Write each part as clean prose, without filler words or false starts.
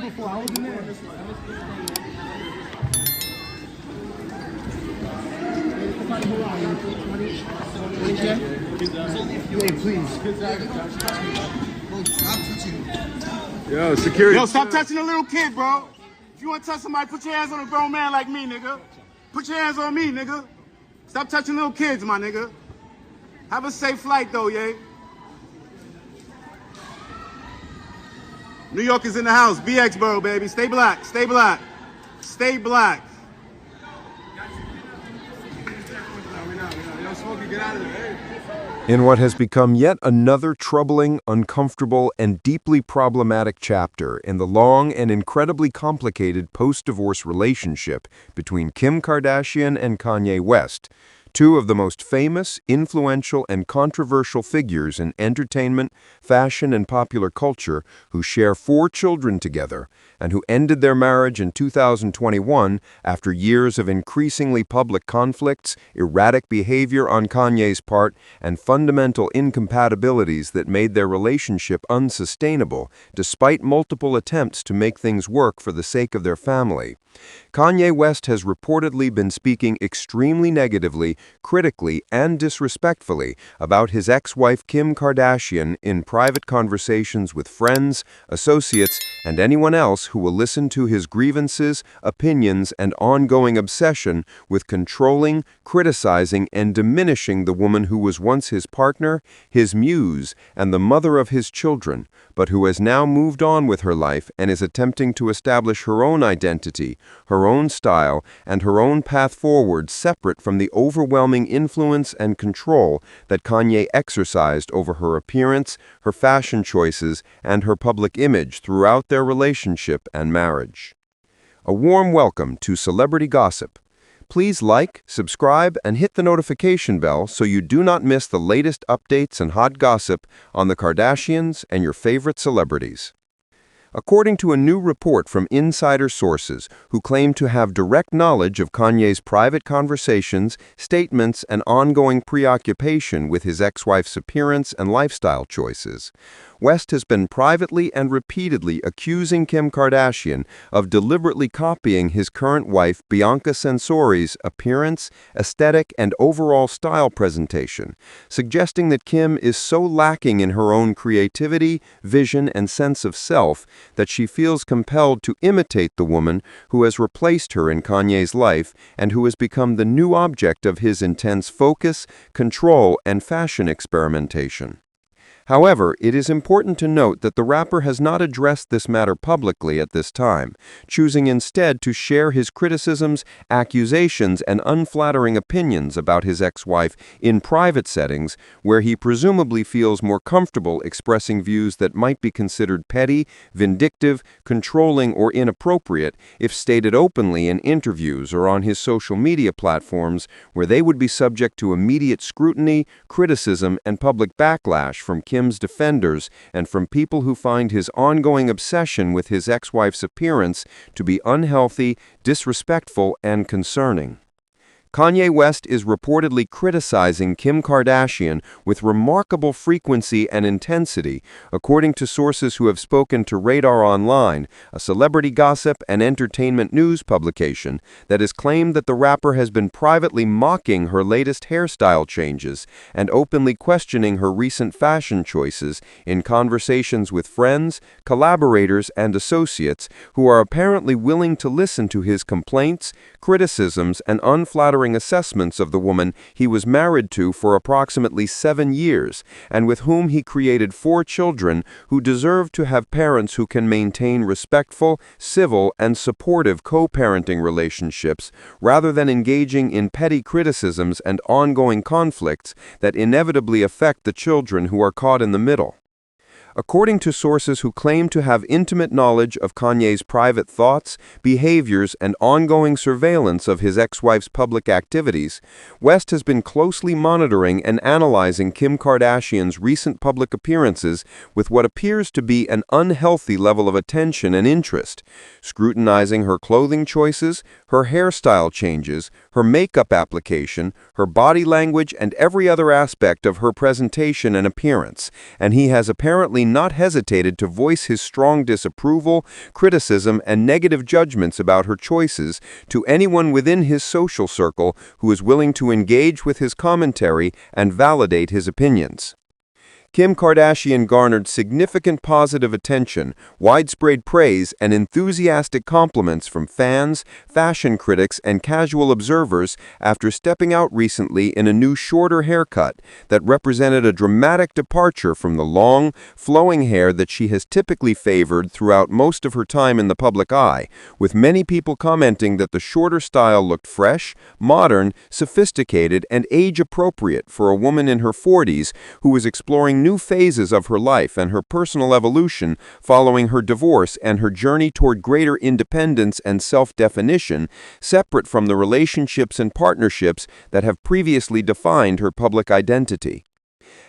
before. I was in there. Yo, security. Yo, stop touching a little kid, bro. If you want to touch somebody, put your hands on a grown man like me, nigga. Put your hands on me, nigga. Stop touching little kids, my nigga. Have a safe flight, though, yay. New York is in the house. BX borough, baby. Stay black. Stay black. Stay black. In what has become yet another troubling, uncomfortable, and deeply problematic chapter in the long and incredibly complicated post-divorce relationship between Kim Kardashian and Kanye West, two of the most famous, influential, and controversial figures in entertainment, fashion, and popular culture who share 4 children together and who ended their marriage in 2021 after years of increasingly public conflicts, erratic behavior on Kanye's part, and fundamental incompatibilities that made their relationship unsustainable despite multiple attempts to make things work for the sake of their family. Kanye West has reportedly been speaking extremely negatively, critically, and disrespectfully about his ex-wife Kim Kardashian in private conversations with friends, associates, and anyone else who will listen to his grievances, opinions, and ongoing obsession with controlling, criticizing, and diminishing the woman who was once his partner, his muse, and the mother of his children, but who has now moved on with her life and is attempting to establish her own identity, her own style, and her own path forward separate from the overwhelming influence and control that Kanye exercised over her appearance, her fashion choices, and her public image throughout their relationship and marriage. A warm welcome to Celebrity Gossip. Please like, subscribe, and hit the notification bell so you do not miss the latest updates and hot gossip on the Kardashians and your favorite celebrities. According to a new report from insider sources who claim to have direct knowledge of Kanye's private conversations, statements, and ongoing preoccupation with his ex-wife's appearance and lifestyle choices, West has been privately and repeatedly accusing Kim Kardashian of deliberately copying his current wife Bianca Censori's appearance, aesthetic, and overall style presentation, suggesting that Kim is so lacking in her own creativity, vision, and sense of self that she feels compelled to imitate the woman who has replaced her in Kanye's life and who has become the new object of his intense focus, control, and fashion experimentation. However, it is important to note that the rapper has not addressed this matter publicly at this time, choosing instead to share his criticisms, accusations, and unflattering opinions about his ex-wife in private settings where he presumably feels more comfortable expressing views that might be considered petty, vindictive, controlling, or inappropriate if stated openly in interviews or on his social media platforms where they would be subject to immediate scrutiny, criticism, and public backlash from Kim's defenders and from people who find his ongoing obsession with his ex-wife's appearance to be unhealthy, disrespectful, and concerning. Kanye West is reportedly criticizing Kim Kardashian with remarkable frequency and intensity, according to sources who have spoken to Radar Online, a celebrity gossip and entertainment news publication that has claimed that the rapper has been privately mocking her latest hairstyle changes and openly questioning her recent fashion choices in conversations with friends, collaborators, and associates who are apparently willing to listen to his complaints, criticisms, and unflattering assessments of the woman he was married to for approximately 7 years and with whom he created 4 children who deserve to have parents who can maintain respectful, civil, and supportive co-parenting relationships rather than engaging in petty criticisms and ongoing conflicts that inevitably affect the children who are caught in the middle. According to sources who claim to have intimate knowledge of Kanye's private thoughts, behaviors, and ongoing surveillance of his ex-wife's public activities, West has been closely monitoring and analyzing Kim Kardashian's recent public appearances with what appears to be an unhealthy level of attention and interest, scrutinizing her clothing choices, her hairstyle changes, her makeup application, her body language, and every other aspect of her presentation and appearance, and he has apparently not hesitated to voice his strong disapproval, criticism, and negative judgments about her choices to anyone within his social circle who is willing to engage with his commentary and validate his opinions. Kim Kardashian garnered significant positive attention, widespread praise, and enthusiastic compliments from fans, fashion critics, and casual observers after stepping out recently in a new shorter haircut that represented a dramatic departure from the long, flowing hair that she has typically favored throughout most of her time in the public eye, with many people commenting that the shorter style looked fresh, modern, sophisticated, and age-appropriate for a woman in her 40s who was exploring new phases of her life and her personal evolution following her divorce and her journey toward greater independence and self-definition, separate from the relationships and partnerships that have previously defined her public identity.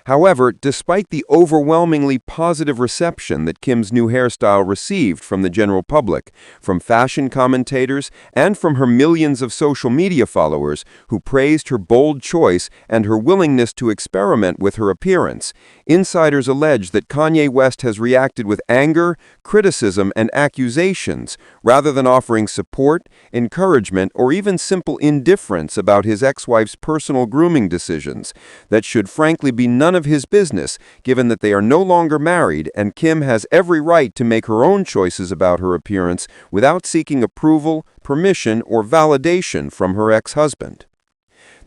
However, despite the overwhelmingly positive reception that Kim's new hairstyle received from the general public, from fashion commentators, and from her millions of social media followers who praised her bold choice and her willingness to experiment with her appearance, insiders allege that Kanye West has reacted with anger, criticism, and accusations, rather than offering support, encouragement, or even simple indifference about his ex-wife's personal grooming decisions that should frankly be none of his business, given that they are no longer married and Kim has every right to make her own choices about her appearance without seeking approval, permission, or validation from her ex-husband.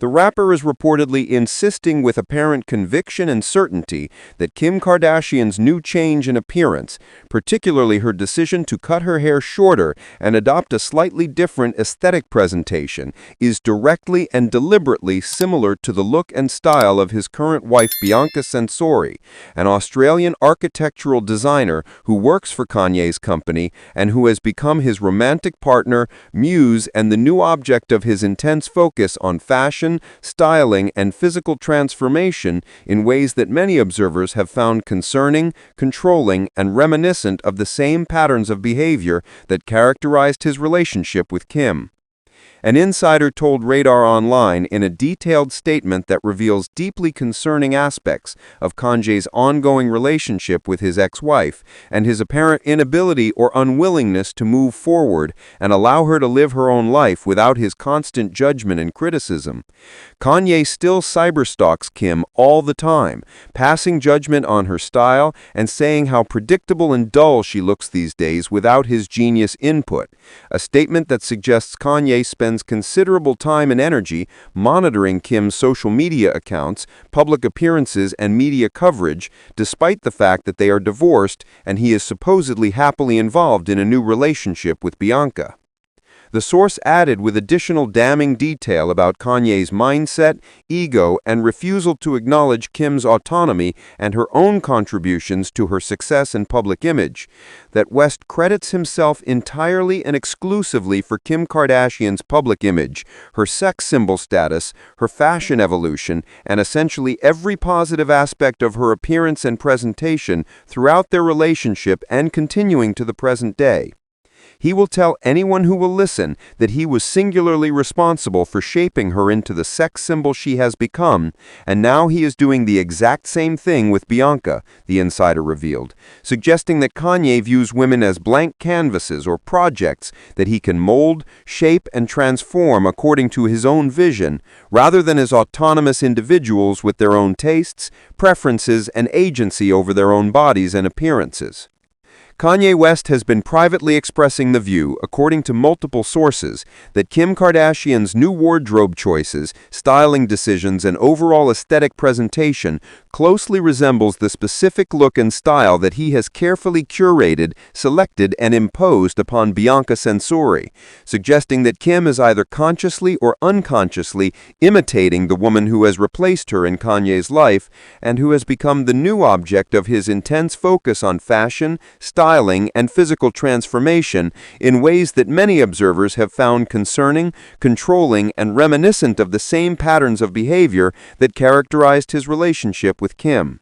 The rapper is reportedly insisting with apparent conviction and certainty that Kim Kardashian's new change in appearance, particularly her decision to cut her hair shorter and adopt a slightly different aesthetic presentation, is directly and deliberately similar to the look and style of his current wife Bianca Censori, an Australian architectural designer who works for Kanye's company and who has become his romantic partner, muse, and the new object of his intense focus on fashion, styling, and physical transformation in ways that many observers have found concerning, controlling, and reminiscent of the same patterns of behavior that characterized his relationship with Kim. An insider told Radar Online in a detailed statement that reveals deeply concerning aspects of Kanye's ongoing relationship with his ex-wife and his apparent inability or unwillingness to move forward and allow her to live her own life without his constant judgment and criticism. Kanye still cyberstalks Kim all the time, passing judgment on her style and saying how predictable and dull she looks these days without his genius input, a statement that suggests Kanye spends considerable time and energy monitoring Kim's social media accounts, public appearances, and media coverage, despite the fact that they are divorced and he is supposedly happily involved in a new relationship with Bianca. The source added with additional damning detail about Kanye's mindset, ego, and refusal to acknowledge Kim's autonomy and her own contributions to her success and public image, that West credits himself entirely and exclusively for Kim Kardashian's public image, her sex symbol status, her fashion evolution, and essentially every positive aspect of her appearance and presentation throughout their relationship and continuing to the present day. He will tell anyone who will listen that he was singularly responsible for shaping her into the sex symbol she has become, and now he is doing the exact same thing with Bianca, the insider revealed, suggesting that Kanye views women as blank canvases or projects that he can mold, shape, and transform according to his own vision, rather than as autonomous individuals with their own tastes, preferences, and agency over their own bodies and appearances. Kanye West has been privately expressing the view, according to multiple sources, that Kim Kardashian's new wardrobe choices, styling decisions, and overall aesthetic presentation closely resembles the specific look and style that he has carefully curated, selected, and imposed upon Bianca Censori, suggesting that Kim is either consciously or unconsciously imitating the woman who has replaced her in Kanye's life and who has become the new object of his intense focus on fashion, styling, and physical transformation in ways that many observers have found concerning, controlling, and reminiscent of the same patterns of behavior that characterized his relationship with Kim.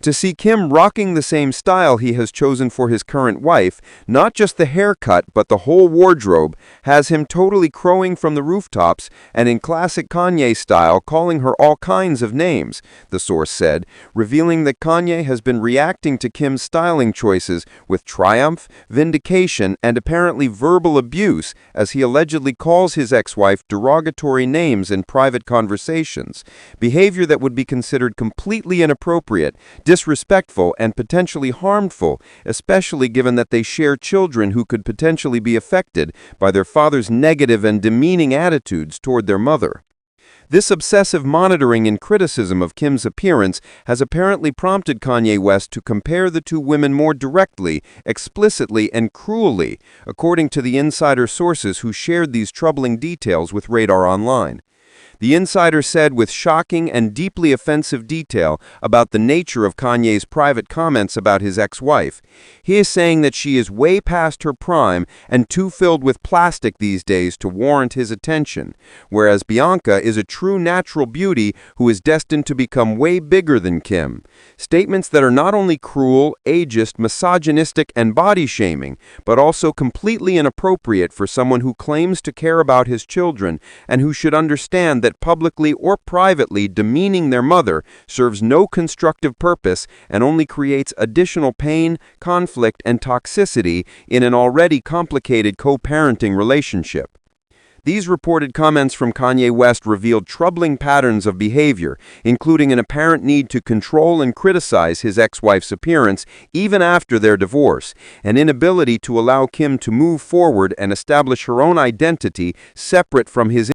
To see Kim rocking the same style he has chosen for his current wife, not just the haircut but the whole wardrobe, has him totally crowing from the rooftops and in classic Kanye style calling her all kinds of names, the source said, revealing that Kanye has been reacting to Kim's styling choices with triumph, vindication, and apparently verbal abuse as he allegedly calls his ex-wife derogatory names in private conversations, behavior that would be considered completely inappropriate, disrespectful, and potentially harmful, especially given that they share children who could potentially be affected by their father's negative and demeaning attitudes toward their mother. This obsessive monitoring and criticism of Kim's appearance has apparently prompted Kanye West to compare the two women more directly, explicitly, and cruelly, according to the insider sources who shared these troubling details with Radar Online. The insider said with shocking and deeply offensive detail about the nature of Kanye's private comments about his ex-wife. He is saying that she is way past her prime and too filled with plastic these days to warrant his attention, whereas Bianca is a true natural beauty who is destined to become way bigger than Kim. Statements that are not only cruel, ageist, misogynistic, and body-shaming, but also completely inappropriate for someone who claims to care about his children and who should understand that publicly or privately demeaning their mother serves no constructive purpose and only creates additional pain, conflict, and toxicity in an already complicated co-parenting relationship. These reported comments from Kanye West revealed troubling patterns of behavior, including an apparent need to control and criticize his ex-wife's appearance even after their divorce, an inability to allow Kim to move forward and establish her own identity separate from his